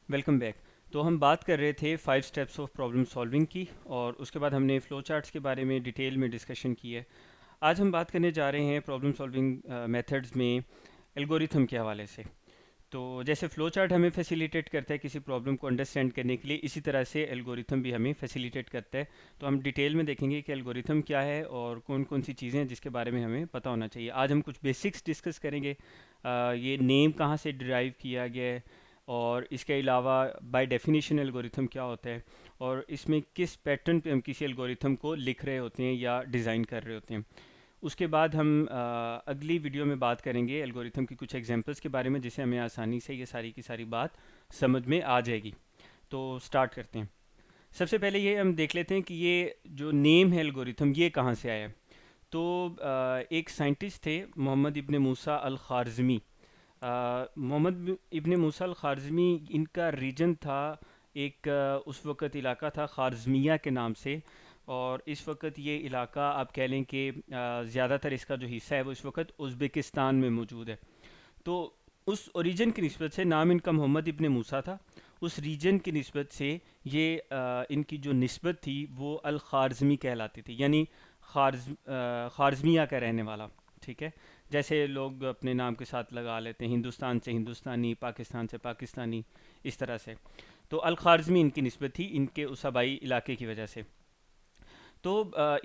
Welcome back. तो हम बात कर रहे थे 5 स्टेप्स ऑफ प्रॉब्लम सॉल्विंग की, और उसके बाद हमने फ़्लो चार्ट्स के बारे में डिटेल में डिस्कशन की है। आज हम बात करने जा रहे हैं प्रॉब्लम सॉल्विंग मेथड्स में एल्गोरिथम के हवाले से। तो जैसे फ़्लो चार्ट हमें फैसिलिटेट करता है किसी प्रॉब्लम को अंडरस्टैंड करने के लिए, इसी तरह से एल्गोरिथम भी हमें फैसिलिटेट करता है। तो हम डिटेल में देखेंगे कि एल्गोरिथम क्या है और कौन कौन सी चीज़ें हैं जिसके बारे में हमें पता होना चाहिए। आज हम कुछ बेसिक्स डिस्कस करेंगे। ये नेम कहाँ से डिराइव किया गया है, और इसके अलावा बाय डेफिनेशन एल्गोरिथम क्या होता है, और इसमें किस पैटर्न पे हम किसी एल्गोरिथम को लिख रहे होते हैं या डिज़ाइन कर रहे होते हैं। उसके बाद हम अगली वीडियो में बात करेंगे एल्गोरिथम की कुछ एग्जांपल्स के बारे में, जिससे हमें आसानी से ये सारी की सारी बात समझ में आ जाएगी। तो स्टार्ट करते हैं। सबसे पहले ये हम देख लेते हैं कि ये जो नेम है एल्गोरिथम, ये कहाँ से आया है। तो एक साइंटिस्ट थे मोहम्मद इब्ने मूसा अल ख़ारज़मी। मोहम्मद इब्ने मूसा अल ख़ारज़मी, इनका रीजन था एक, उस वक़्त इलाका था ख़ारज़मिया के नाम से। और इस वक्त ये इलाका आप कह लें कि ज़्यादातर इसका जो हिस्सा है वो इस वक्त उज़्बेकिस्तान में मौजूद है। तो उस ओरिजिन की निस्बत से नाम इनका मोहम्मद इब्ने मूसा था। उस रीजन की निस्बत से ये इनकी जो निस्बत थी वो अल ख़ारज़मी कहलाती थी, यानी ख़ारज़मिया का रहने वाला। ठीक है। जैसे लोग अपने नाम के साथ लगा लेते हैं, हिंदुस्तान से हिंदुस्तानी, पाकिस्तान से पाकिस्तानी, इस तरह से। तो अल ख़ारज़मी इनकी निस्बत थी इनके उस आबाई इलाके की वजह से। तो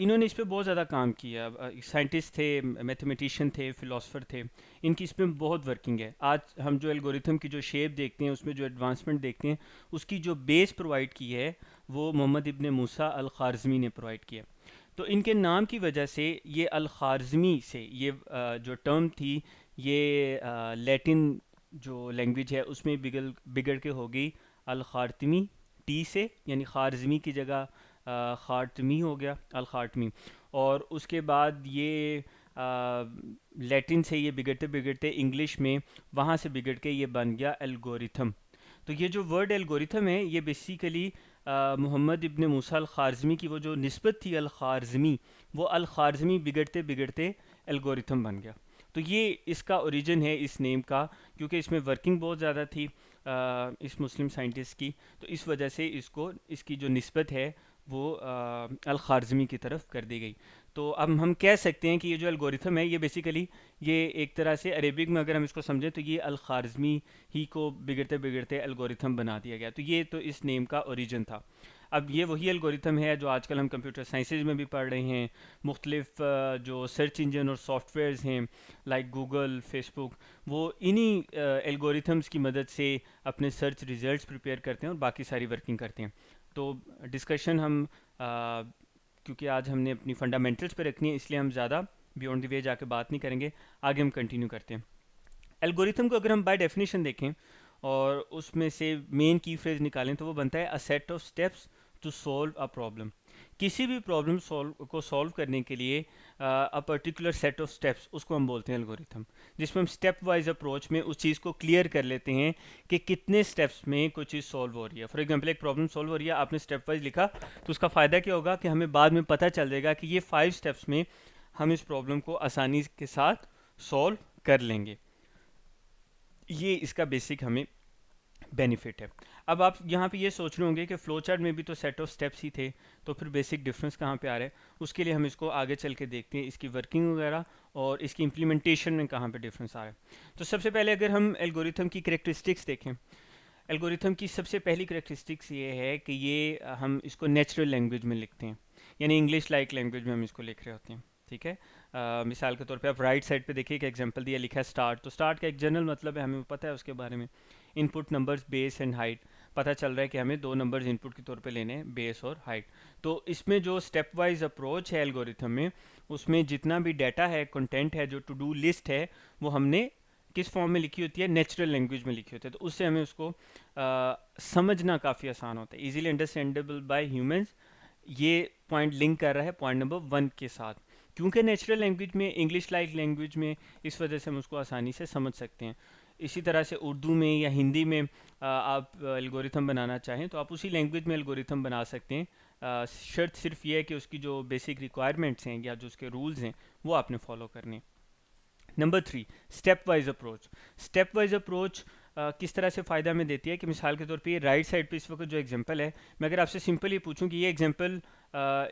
इन्होंने इस पे बहुत ज़्यादा काम किया। साइंटिस्ट थे, मैथमेटिशियन थे, फ़िलासफ़र थे। इनकी इस पे बहुत वर्किंग है। आज हम जो एल्गोरिथम की जो शेप देखते हैं, उसमें जो एडवांसमेंट देखते हैं, उसकी जो बेस प्रोवाइड की है वो मोहम्मद इब्ने मूसा अल ख़ारज़मी ने प्रोवाइड किया। तो इनके नाम की वजह से ये अल ख़ारज़मी से ये जो टर्म थी, ये लैटिन जो लैंग्वेज है उसमें बिगड़ बिगड़ के हो गई अल ख़ारतमी, टी से, यानी ख़ारज़मी की जगह ख़ारतमी हो गया, अल ख़ारतमी। और उसके बाद ये लैटिन से ये बिगड़ते बिगड़ते इंग्लिश में, वहाँ से बिगड़ के ये बन गया एल्गोरिथम। तो ये जो वर्ड एल्गोरिथम है, ये बेसिकली मोहम्मद इब्ने मूसा अल ख़ारज़मी की वो जो निस्बत थी अल ख़ारज़मी, वो अल ख़ारज़मी बिगड़ते बिगड़ते एल्गोरिथम बन गया। तो ये इसका ओरिजिन है इस नेम का, क्योंकि इसमें वर्किंग बहुत ज़्यादा थी इस मुस्लिम साइंटिस्ट की। तो इस वजह से इसको, इसकी जो निस्बत है वो अल ख़ारज़मी की तरफ कर दी गई। तो अब हम कह सकते हैं कि ये जो एल्गोरिथम है, ये बेसिकली, ये एक तरह से अरेबिक में अगर हम इसको समझें तो ये अल ख़ारज़मी ही को बिगड़ते बिगड़ते एल्गोरिथम बना दिया गया। तो ये तो इस नेम का ओरिजिन था। अब ये वही एल्गोरिथम है जो आजकल हम कंप्यूटर साइंसेज में भी पढ़ रहे हैं। मुख्तलिफ जो सर्च इंजन और सॉफ्टवेयर्स हैं, लाइक गूगल, फेसबुक, वो इन्हीं एल्गोरिथम्स की मदद से अपने सर्च रिजल्ट्स प्रिपेयर करते हैं और बाकी सारी वर्किंग करते हैं। तो डिस्कशन हम क्योंकि आज हमने अपनी फंडामेंटल्स पे रखनी है, इसलिए हम ज़्यादा बियॉन्ड द वे जाके बात नहीं करेंगे। आगे हम कंटिन्यू करते हैं। एल्गोरिथम को अगर हम बाय डेफिनेशन देखें और उसमें से मेन की फ्रेज निकालें, तो वो बनता है a set of steps to solve a problem. किसी भी प्रॉब्लम सॉल्व करने के लिए a particular set of steps, उसको हम बोलते हैं एल्गोरिथम। जिसमें हम स्टेप वाइज अप्रोच में उस चीज़ को क्लियर कर लेते हैं कि कितने स्टेप्स में कोई चीज़ सॉल्व हो रही है। फॉर एग्जांपल, एक प्रॉब्लम सॉल्व हो रही है, आपने स्टेप वाइज लिखा, तो उसका फ़ायदा क्या होगा कि हमें बाद में पता चल जाएगा कि ये 5 स्टेप्स में हम इस प्रॉब्लम को आसानी के साथ सॉल्व कर लेंगे। ये इसका बेसिक हमें बेनिफिट है। अब आप यहाँ पे ये सोच रहे होंगे कि फ्लो चार्ट में भी तो सेट ऑफ स्टेप्स ही थे, तो फिर बेसिक डिफरेंस कहाँ पे आ रहा है। उसके लिए हम इसको आगे चल के देखते हैं, इसकी वर्किंग वगैरह और इसकी इम्प्लीमेंटेशन में कहाँ पे डिफरेंस आ रहा है। तो सबसे पहले अगर हम एल्गोरिथम की करेक्टरिस्टिक्स देखें, एल्गोरिथम की सबसे पहली करेक्टरिस्टिक्स ये है कि ये हम इसको नेचुरल लैंग्वेज में लिखते हैं, यानी इंग्लिश लाइक लैंग्वेज में हम इसको लिख रहे होते हैं। ठीक है। मिसाल के तौर पे आप राइट साइड पे देखिए एक एग्जांपल दिया, लिखा है स्टार्ट। तो स्टार्ट का एक जनरल मतलब है, हमें पता है उसके बारे में। Input numbers base and height, पता चल रहा है कि हमें दो नंबर्स इनपुट के तौर पे लेने हैं, बेस और हाइट। तो इसमें जो स्टेप वाइज अप्रोच है एल्गोरिथम में, उसमें जितना भी डाटा है, कंटेंट है, जो टू डू लिस्ट है, वो हमने किस फॉर्म में लिखी होती है, नेचुरल लैंग्वेज में लिखी होती है। तो उससे हमें उसको समझना काफ़ी आसान होता है, इजीली अंडरस्टैंडेबल बाय ह्यूमंस। ये पॉइंट लिंक कर रहा है पॉइंट नंबर 1 के साथ, क्योंकि नेचुरल लैंग्वेज में, इंग्लिश लाइक लैंग्वेज में, इस वजह से हम उसको आसानी से समझ सकते हैं। इसी तरह से उर्दू में या हिंदी में आप एल्गोरिथम बनाना चाहें तो आप उसी लैंग्वेज में एल्गोरिथम बना सकते हैं। शर्त सिर्फ ये है कि उसकी जो बेसिक रिक्वायरमेंट्स हैं या जो उसके रूल्स हैं, वो आपने फॉलो करने। Number 3, step wise approach. Step wise approach किस तरह से फ़ायदा हमें देती है कि मिसाल के तौर पे ये राइट साइड पे इस वक्त जो एग्जांपल है, मैं अगर आपसे सिंपल ये पूछूं कि ये एग्जांपल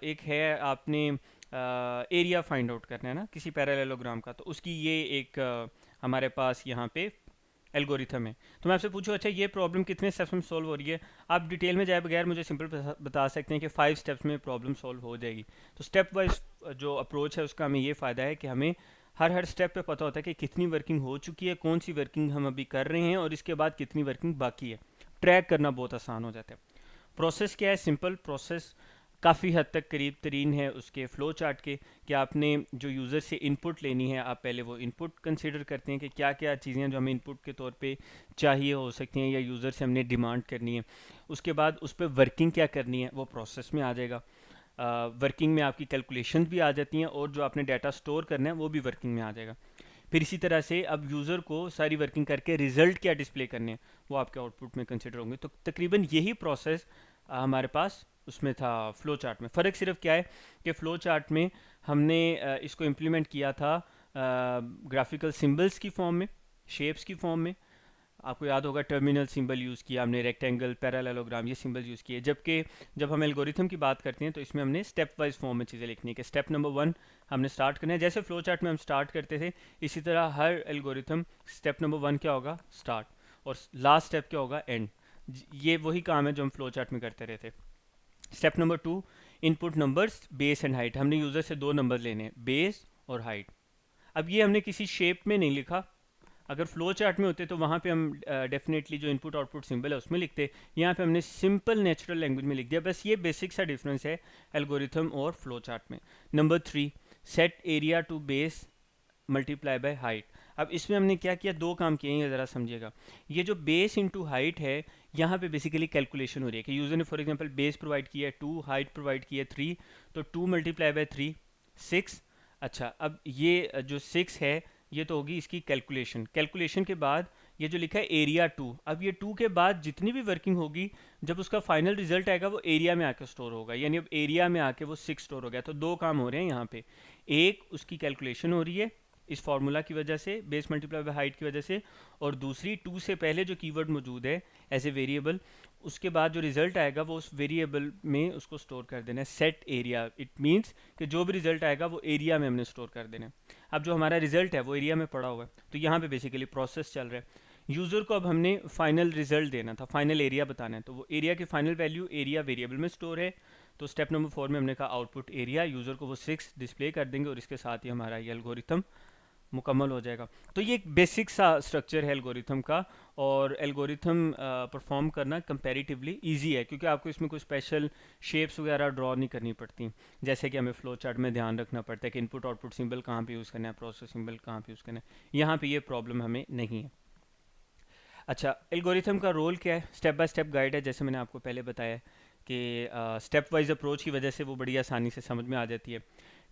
एक है, आपने एरिया फाइंड आउट करना है ना किसी पैरेललोग्राम का, तो उसकी ये एक हमारे पास यहाँ पे एल्गोरिथम है। तो मैं आपसे पूछूं अच्छा ये प्रॉब्लम कितने स्टेप्स में सॉल्व हो रही है, आप डिटेल में जाए बगैर मुझे सिंपल बता सकते हैं कि 5 स्टेप्स में प्रॉब्लम सॉल्व हो जाएगी। तो स्टेप वाइज जो अप्रोच है उसका हमें ये फ़ायदा है कि हमें हर हर स्टेप पे पता होता है कि कितनी वर्किंग हो चुकी है, कौन सी वर्किंग हम अभी कर रहे हैं और इसके बाद कितनी वर्किंग बाकी है। ट्रैक करना बहुत आसान हो जाता है। प्रोसेस क्या है, सिंपल प्रोसेस काफ़ी हद तक करीब तरीन है उसके फ़्लो चार्ट के, कि आपने जो यूज़र से इनपुट लेनी है आप पहले वो इनपुट कंसिडर करते हैं कि क्या क्या चीज़ें जो हमें इनपुट के तौर पे चाहिए हो सकती हैं या यूज़र से हमने डिमांड करनी है। उसके बाद उस पर वर्किंग क्या करनी है वो प्रोसेस में आ जाएगा। वर्किंग में आपकी कैलकुलेशन भी आ जाती हैं और जो आपने डाटा स्टोर करना है वो भी वर्किंग में आ जाएगा। फिर इसी तरह से अब यूज़र को सारी वर्किंग करके रिज़ल्ट क्या डिस्प्ले करने हैं वो आपके आउटपुट में कंसिडर होंगे। तो तकरीबन यही प्रोसेस हमारे पास उसमें था फ़्लो चार्ट में। फ़र्क सिर्फ क्या है कि फ़्लो चार्ट में हमने इसको इम्प्लीमेंट किया था ग्राफिकल सिंबल्स की फॉर्म में, शेप्स की फॉर्म में। आपको याद होगा टर्मिनल सिंबल यूज़ किया हमने, रेक्टेंगल, पैरेललोग्राम, ये सिंबल यूज़ किए। जबकि जब हम एल्गोरिथम की बात करते हैं तो इसमें हमने स्टेप वाइज फॉर्म में चीज़ें लिखनी है कि स्टेप नंबर 1 हमने स्टार्ट करना है। जैसे फ्लो चार्ट में हम स्टार्ट करते थे इसी तरह हर एल्गोरिथम स्टेप नंबर 1 क्या होगा, स्टार्ट, और लास्ट स्टेप क्या होगा, एंड। ये वही काम है जो हम फ्लो चार्ट में करते रहते। Step number 2, input numbers base and height. हमने यूज़र से 2 नंबर लेने हैं, बेस और हाइट। अब ये हमने किसी शेप में नहीं लिखा, अगर फ्लो चार्ट में होते तो वहाँ पे हम डेफिनेटली जो इनपुट आउटपुट सिंबल है उसमें लिखते। यहाँ पे हमने सिंपल नेचुरल लैंग्वेज में लिख दिया। बस ये बेसिक सा डिफरेंस है एल्गोरिथम और फ्लो चार्ट में। Number 3, set area to base multiply by height. अब इसमें हमने क्या किया, 2 काम किए हैं, ज़रा समझिएगा। ये जो बेस इंटू हाइट है यहाँ पे बेसिकली कैलकुलेशन हो रही है कि यूज़र ने फॉर एग्जांपल बेस प्रोवाइड किया है 2, हाइट प्रोवाइड की है 3, तो 2 मल्टीप्लाई बाय 3 6। अच्छा अब ये जो 6 है ये तो होगी इसकी कैलकुलेशन। कैलकुलेशन के बाद ये जो लिखा है एरिया 2, अब ये 2 के बाद जितनी भी वर्किंग होगी जब उसका फाइनल रिजल्ट आएगा वो एरिया में आके स्टोर होगा, यानी अब एरिया में आके वो 6 स्टोर हो गया। तो 2 काम हो रहे हैं यहाँ पे, एक उसकी कैलकुलेशन हो रही है इस फार्मूला की वजह से, बेस मल्टीप्लाई बाय हाइट की वजह से, और दूसरी 2 से पहले जो कीवर्ड मौजूद है एज ए वेरिएबल, उसके बाद जो रिजल्ट आएगा वो उस वेरिएबल में उसको स्टोर कर देना है। सेट एरिया, इट मीन्स कि जो भी रिजल्ट आएगा वो एरिया में हमने स्टोर कर देना है। अब जो हमारा रिजल्ट है वो एरिया में पड़ा हुआ है, तो यहाँ पे बेसिकली प्रोसेस चल रहा है। यूज़र को अब हमने फाइनल रिजल्ट देना था, फाइनल एरिया बताना है, तो वो एरिया की फाइनल वैल्यू एरिया वेरिएबल में स्टोर है। तो स्टेप नंबर 4 में हमने कहा आउटपुट एरिया, यूज़र को वो 6 डिस्प्ले कर देंगे और इसके साथ ही हमारा ये एल्गोरिथम मुकम्मल हो जाएगा। तो ये एक बेसिक सा स्ट्रक्चर है एल्गोरिथम का, और एल्गोरिथम परफॉर्म करना कंपैरेटिवली इजी है क्योंकि आपको इसमें कोई स्पेशल शेप्स वगैरह ड्रॉ नहीं करनी पड़ती, जैसे कि हमें फ्लो चार्ट में ध्यान रखना पड़ता है कि इनपुट आउटपुट सिंबल कहाँ पे यूज़ करना है, प्रोसेस सिंबल कहाँ पे यूज़ करना है। यहाँ पे ये प्रॉब्लम हमें नहीं है। अच्छा, एल्गोरिथम का रोल क्या है, स्टेप बाय स्टेप गाइड है, जैसे मैंने आपको पहले बताया कि स्टेप वाइज अप्रोच की वजह से वो बड़ी आसानी से समझ में आ जाती है।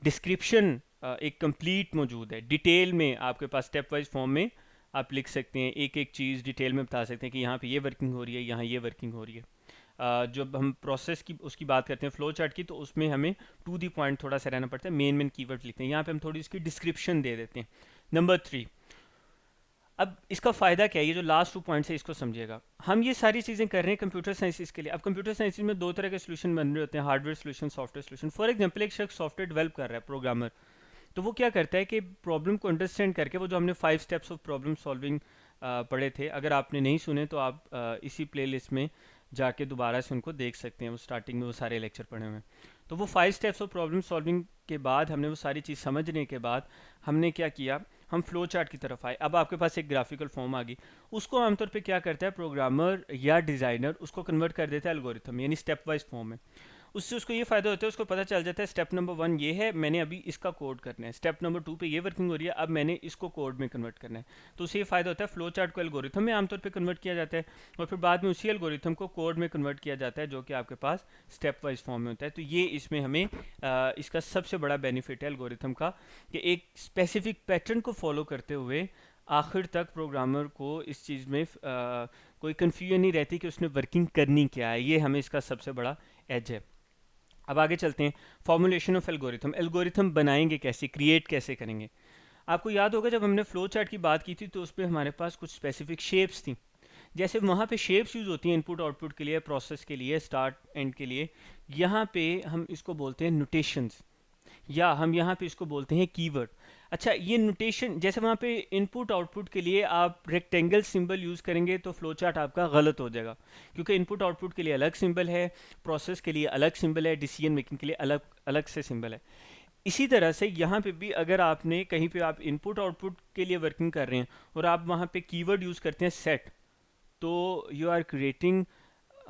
डिस्क्रिप्शन एक कंप्लीट मौजूद है, डिटेल में आपके पास स्टेप वाइज फॉर्म में आप लिख सकते हैं, एक एक चीज़ डिटेल में बता सकते हैं कि यहाँ पे ये वर्किंग हो रही है, यहाँ ये वर्किंग हो रही है। जब हम प्रोसेस की उसकी बात करते हैं फ्लो चार्ट की, तो उसमें हमें टू दी पॉइंट थोड़ा सा रहना पड़ता है, मेन मेन कीवर्ड लिखते हैं। यहाँ पे हम थोड़ी इसकी डिस्क्रिप्शन दे देते हैं। नंबर 3, अब इसका फ़ायदा क्या है, ये जो लास्ट 2 पॉइंट्स है इसको समझिएगा। हम ये सारी चीज़ें कर रहे हैं कंप्यूटर साइंसिस के लिए। अब कंप्यूटर साइंसिस में 2 तरह के सोल्यूशन बन रहे होते हैं, hardware solution, software solution. For example एक शख्स सॉफ्टवेयर डेवलप कर रहा है, प्रोग्रामर, तो वो क्या करता है कि प्रॉब्लम को अंडरस्टैंड करके, वो जो हमने 5 स्टेप्स ऑफ प्रॉब्लम सॉल्विंग पढ़े थे, अगर आपने नहीं सुने तो आप इसी प्लेलिस्ट में जाके दोबारा से उनको देख सकते हैं, वो स्टार्टिंग में वो सारे लेक्चर पढ़े हुए हैं। तो वो 5 स्टेप्स ऑफ प्रॉब्लम सॉल्विंग के बाद हमने वो सारी चीज़ समझने के बाद हमने क्या किया, हम फ्लो चार्ट की तरफ आए। अब आपके पास एक ग्राफिकल फॉर्म आ गई, उसको आमतौर पे क्या करता है प्रोग्रामर या डिज़ाइनर, उसको कन्वर्ट कर देता है एल्गोरिथम, यानी स्टेप वाइज फॉर्म में। उससे उसको ये फ़ायदा होता है, उसको पता चल जाता है स्टेप नंबर 1 ये है, मैंने अभी इसका कोड करना है, स्टेप नंबर 2 पे ये वर्किंग हो रही है, अब मैंने इसको कोड में कन्वर्ट करना है। तो उससे ये फ़ायदा होता है, फ्लो चार्ट को एल्गोरिथम में आमतौर पे कन्वर्ट किया जाता है और फिर बाद में उसी एल्गोरिथम को कोड में कन्वर्ट किया जाता है, जो कि आपके पास स्टेप वाइज फॉर्म में होता है। तो ये इसमें हमें इसका सबसे बड़ा बेनिफिट है एल्गोरिथम का, कि एक स्पेसिफिक पैटर्न को फॉलो करते हुए आखिर तक प्रोग्रामर को इस चीज़ में कोई कन्फ्यूजन नहीं रहती कि उसने वर्किंग करनी क्या है। ये हमें इसका सबसे बड़ा एज है। अब आगे चलते हैं, फॉर्मुलेशन ऑफ एल्गोरिथम। एल्गोरिथम बनाएंगे कैसे, क्रिएट कैसे करेंगे। आपको याद होगा जब हमने फ्लो चार्ट की बात की थी तो उस पर हमारे पास कुछ स्पेसिफिक शेप्स थी। जैसे वहाँ पे शेप्स यूज़ होती हैं इनपुट आउटपुट के लिए, प्रोसेस के लिए, स्टार्ट एंड के लिए, यहाँ पे हम इसको बोलते हैं नोटेशंस, या हम यहाँ पे इसको बोलते हैं कीवर्ड। अच्छा, ये नोटेशन जैसे वहाँ पे इनपुट आउटपुट के लिए आप रेक्टेंगल सिंबल यूज़ करेंगे तो फ्लो चार्ट आपका गलत हो जाएगा, क्योंकि इनपुट आउटपुट के लिए अलग सिंबल है, प्रोसेस के लिए अलग सिंबल है, डिसीजन मेकिंग के लिए अलग अलग से सिंबल है। इसी तरह से यहाँ पे भी अगर आपने कहीं पे आप इनपुट आउटपुट के लिए वर्किंग कर रहे हैं और आप वहाँ पे कीवर्ड यूज़ करते हैं सेट, तो you are creating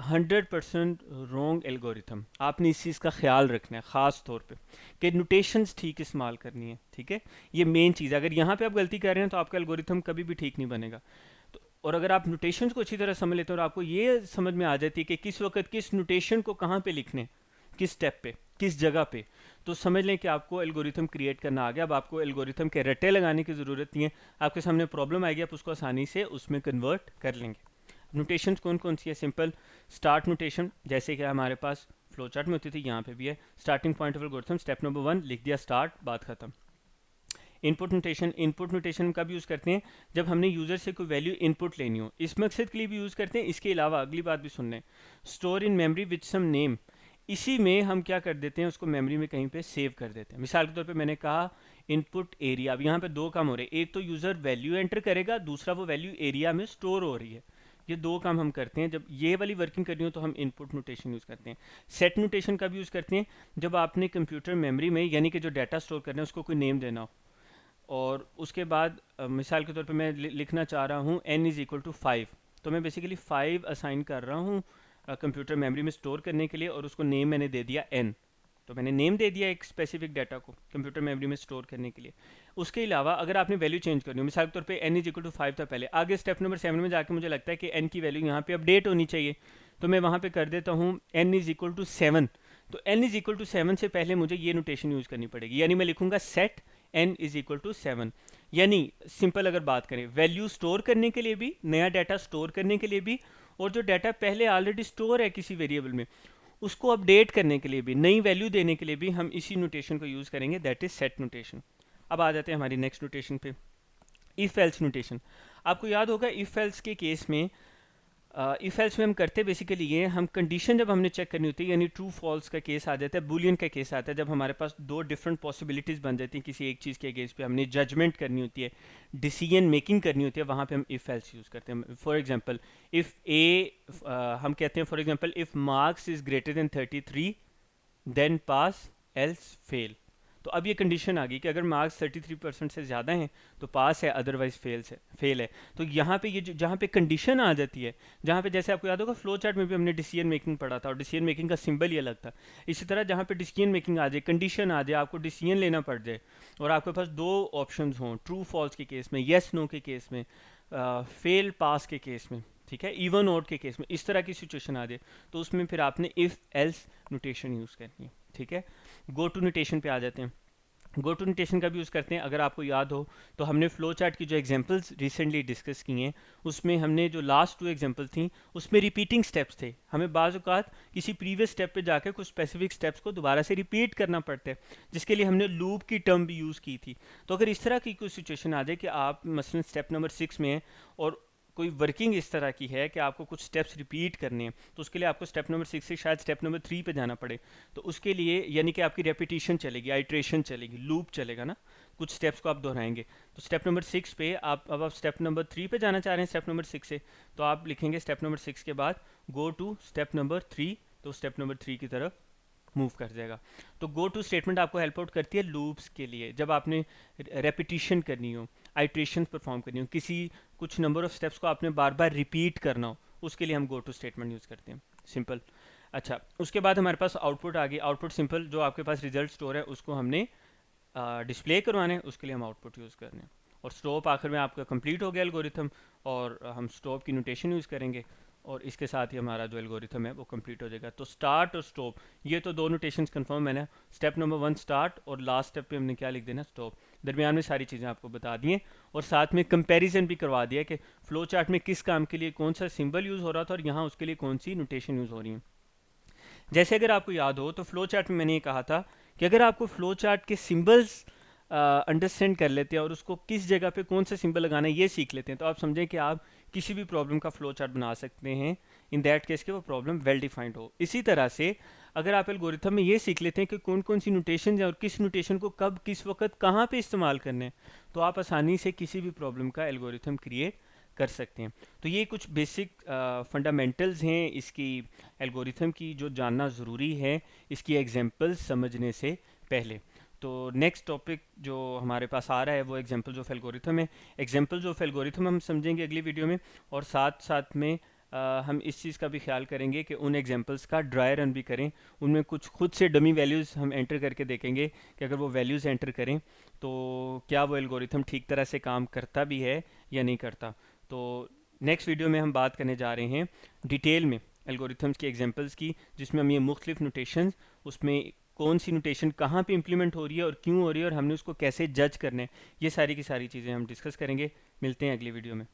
100% wrong algorithm. आपने इस चीज़ का ख्याल रखना है ख़ास तौर पे कि नोटेशंस ठीक इस्तेमाल करनी है, ठीक है, ये मेन चीज़ है। अगर यहाँ पे आप गलती कर रहे हैं तो आपका एल्गोरिथम कभी भी ठीक नहीं बनेगा। तो और अगर आप नोटेशंस को अच्छी तरह समझ लेते हैं और आपको ये समझ में आ जाती है कि किस वक्त किस नोटेशन को कहाँ पे लिखने, किस स्टेप पे, किस जगह पे, तो समझ लें कि आपको एल्गोरिथम क्रिएट करना आ गया। अब आपको एल्गोरिथम के रट्टे लगाने की ज़रूरत नहीं है, आपके सामने प्रॉब्लम आएगी, आप उसको आसानी से उसमें कन्वर्ट कर लेंगे। नोटेशंस कौन कौन सी है? सिंपल स्टार्ट नोटेशन, जैसे कि हमारे पास फ्लो चार्ट में होती थी, यहाँ पे भी है। Starting point of algorithm, step number 1 लिख दिया स्टार्ट, बात खत्म। इनपुट नोटेशन, इनपुट नोटेशन कब यूज़ करते हैं? जब हमने यूज़र से कोई वैल्यू इनपुट लेनी हो, इस मकसद के लिए भी यूज़ करते हैं। इसके अलावा अगली बात भी सुन लें, store in memory with some name, इसी में हम क्या कर देते हैं, उसको मेमोरी में कहीं पे सेव कर देते हैं। मिसाल के तौर पे मैंने कहा इनपुट एरिया, अब यहाँ पे दो काम हो रहे हैं, एक तो यूज़र वैल्यू एंटर करेगा, दूसरा वो वैल्यू एरिया में स्टोर हो रही है। ये दो काम हम करते हैं। जब ये वाली वर्किंग करनी हो तो हम इनपुट नोटेशन यूज़ करते हैं। सेट नोटेशन कब यूज़ करते हैं? जब आपने कंप्यूटर मेमोरी में, यानी कि जो डाटा स्टोर करना है उसको कोई नेम देना हो, और उसके बाद मिसाल के तौर पे मैं लिखना चाह रहा हूँ n इज़ इक्वल टू 5, तो मैं बेसिकली 5 असाइन कर रहा हूँ कंप्यूटर मेमोरी में स्टोर करने के लिए, और उसको नेम मैंने दे दिया n। तो मैंने नेम दे दिया एक स्पेसिफिक डाटा को कंप्यूटर मेमोरी में स्टोर करने के लिए। उसके अलावा अगर आपने वैल्यू चेंज करनी हो, मिसाल के तौर पे n इज इक्वल टू 5 था पहले, आगे स्टेप नंबर 7 में जाके मुझे लगता है कि n की वैल्यू यहाँ पे अपडेट होनी चाहिए, तो मैं वहाँ पे कर देता हूँ n इज इक्वल टू 7। तो n इज इक्वल टू 7 से पहले मुझे ये नोटेशन यूज़ करनी पड़ेगी, यानी मैं लिखूंगा set n is equal to 7। यानी सिंपल अगर बात करें, वैल्यू स्टोर करने के लिए भी, नया डाटा स्टोर करने के लिए भी, और जो डाटा पहले ऑलरेडी स्टोर है किसी वेरिएबल में उसको अपडेट करने के लिए भी, नई वैल्यू देने के लिए भी हम इसी नोटेशन को यूज़ करेंगे, दैट इज सेट नोटेशन। अब आ जाते हैं हमारी नेक्स्ट नोटेशन पे, इफ़ एल्स नोटेशन। आपको याद होगा इफ़ एल्स के केस में, इफ़ एल्स में हम करते बेसिकली ये, हम कंडीशन जब हमने चेक करनी होती है, यानी ट्रू फॉल्स का केस आ जाता है, बुलियन का केस आता है, जब हमारे पास दो डिफरेंट पॉसिबिलिटीज़ बन जाती हैं किसी एक चीज़ के अगेंस्ट पे हमने जजमेंट करनी होती है, डिसीजन मेकिंग करनी होती है, वहाँ पे हम इफ़ एल्स यूज़ करते हैं। फॉर एग्जांपल इफ़ ए, हम कहते हैं for example if marks is greater than 33 then pass else fail. तो अब ये कंडीशन आ गई कि अगर मार्क्स 33% से ज़्यादा हैं तो पास है, अदरवाइज फेल है। तो यहाँ पे ये जहाँ पे कंडीशन आ जाती है, जहाँ पे जैसे आपको याद होगा फ्लो चार्ट में भी हमने डिसीजन मेकिंग पढ़ा था और डिसीजन मेकिंग का सिंबल ही अलग था, इसी तरह जहाँ पे डिसीजन मेकिंग आ जाए, कंडीशन आ जाए, आपको डिसीजन लेना पड़ जाए और आपके पास दो ऑप्शन हों, ट्रू फॉल्स के केस में, येस नो के केस में, फेल पास के केस में, ठीक है, इवन ओड के केस में, इस तरह की सिचुएशन आ जाए, तो उसमें फिर आपने इफ़ एल्स नोटेशन यूज़ करनी है, ठीक है। गो टू नोटेशन पे आ जाते हैं। गो टू नोटेशन का भी यूज़ करते हैं। अगर आपको याद हो तो हमने फ्लो चार्ट की जो एग्जांपल्स रिसेंटली डिस्कस की हैं उसमें हमने जो लास्ट 2 एग्जांपल थी उसमें रिपीटिंग स्टेप्स थे, हमें बाज़ औक़ात किसी प्रीवियस स्टेप पे जाकर कुछ स्पेसिफिक स्टेप्स को दोबारा से रिपीट करना पड़ता है, जिसके लिए हमने लूप की टर्म भी यूज़ की थी। तो अगर इस तरह की कोई सिचुएशन आ जाए कि आप मसलन स्टेप नंबर 6 में हैं और कोई वर्किंग इस तरह की है कि आपको कुछ स्टेप्स रिपीट करने हैं, तो उसके लिए आपको स्टेप नंबर 6 से शायद स्टेप नंबर 3 पे जाना पड़े, तो उसके लिए यानी कि आपकी रेपिटेशन चलेगी, आइट्रेशन चलेगी, लूप चलेगा ना, कुछ स्टेप्स को आप दोहराएंगे। तो स्टेप नंबर 6 पे आप स्टेप नंबर 3 पे जाना चाह रहे हैं स्टेप नंबर 6 से, तो आप लिखेंगे स्टेप नंबर 6 के बाद गो टू स्टेप नंबर 3, तो स्टेप नंबर 3 की तरफ मूव कर जाएगा। तो गो टू स्टेटमेंट आपको हेल्प आउट करती है लूप्स के लिए, जब आपने रेपिटेशन करनी हो, आइट्रेशन परफॉर्म करनी हो, किसी कुछ नंबर ऑफ स्टेप्स को आपने बार बार रिपीट करना हो, उसके लिए हम गो टू स्टेटमेंट यूज़ करते हैं। सिंपल। अच्छा, उसके बाद हमारे पास आउटपुट आ गई। आउटपुट सिंपल, जो आपके पास रिजल्ट स्टोर है उसको हमने डिस्प्ले करवाने हैं, उसके लिए हम आउटपुट यूज़ करने हैं। और स्टॉप आखिर में आपका कंप्लीट हो गया एल्गोरिथम, और हम स्टॉप की नोटेशन यूज़ करेंगे और इसके साथ ही हमारा जो एल्गोरिथम है वो कंप्लीट हो जाएगा। तो स्टार्ट और स्टॉप, ये तो दो नोटेशंस कंफर्म है ना। स्टेप नंबर 1 स्टार्ट और लास्ट स्टेप पे हमने क्या लिख देना, स्टॉप। दरमियान में सारी चीज़ें आपको बता दी हैं और साथ में कंपैरिजन भी करवा दिया कि फ्लो चार्ट में किस काम के लिए कौन सा सिंबल यूज़ हो रहा था और यहाँ उसके लिए कौन सी नोटेशन यूज़ हो रही है। जैसे अगर आपको याद हो तो फ्लो चार्ट में मैंने ये कहा था कि अगर आपको फ्लो चार्ट के सिंबल्स अंडरस्टैंड कर लेते हैं और उसको किस जगह पे कौन सा सिंबल लगाना है ये सीख लेते हैं, तो आप समझें कि आप किसी भी प्रॉब्लम का फ्लो चार्ट बना सकते हैं इन दैट केस के वो प्रॉब्लम वेल डिफाइंड हो। इसी तरह से अगर आप एल्गोरिथम में ये सीख लेते हैं कि कौन कौन सी नोटेशन और किस नोटेशन को कब किस वक्त कहाँ पे इस्तेमाल करने हैं, तो आप आसानी से किसी भी प्रॉब्लम का एल्गोरिथम क्रिएट कर सकते हैं। तो ये कुछ बेसिक फंडामेंटल्स हैं इसकी एल्गोरिथम की, जो जानना ज़रूरी है इसकी एग्जांपल्स समझने से पहले। तो नेक्स्ट टॉपिक जो हमारे पास आ रहा है वो एग्जांपल्स ऑफ एल्गोरिथम है। एग्जांपल्स ऑफ एल्गोरिथम हम समझेंगे अगली वीडियो में, और साथ साथ में हम इस चीज़ का भी ख्याल करेंगे कि उन एग्जांपल्स का ड्राई रन भी करें, उनमें कुछ खुद से डमी वैल्यूज़ हम एंटर करके देखेंगे कि अगर वो वैल्यूज़ एंटर करें तो क्या वो एल्गोरिथम ठीक तरह से काम करता भी है या नहीं करता। तो नेक्स्ट वीडियो में हम बात करने जा रहे हैं डिटेल में एल्गोरिथम्स की एग्जांपल्स की, जिसमें हम ये मुख्तलिफ नोटेशन, उसमें कौन सी नोटेशन कहाँ पे इंप्लीमेंट हो रही है और क्यों हो रही है और हमने उसको कैसे जज करना है, ये सारी की सारी चीज़ें हम डिस्कस करेंगे। मिलते हैं अगली वीडियो में।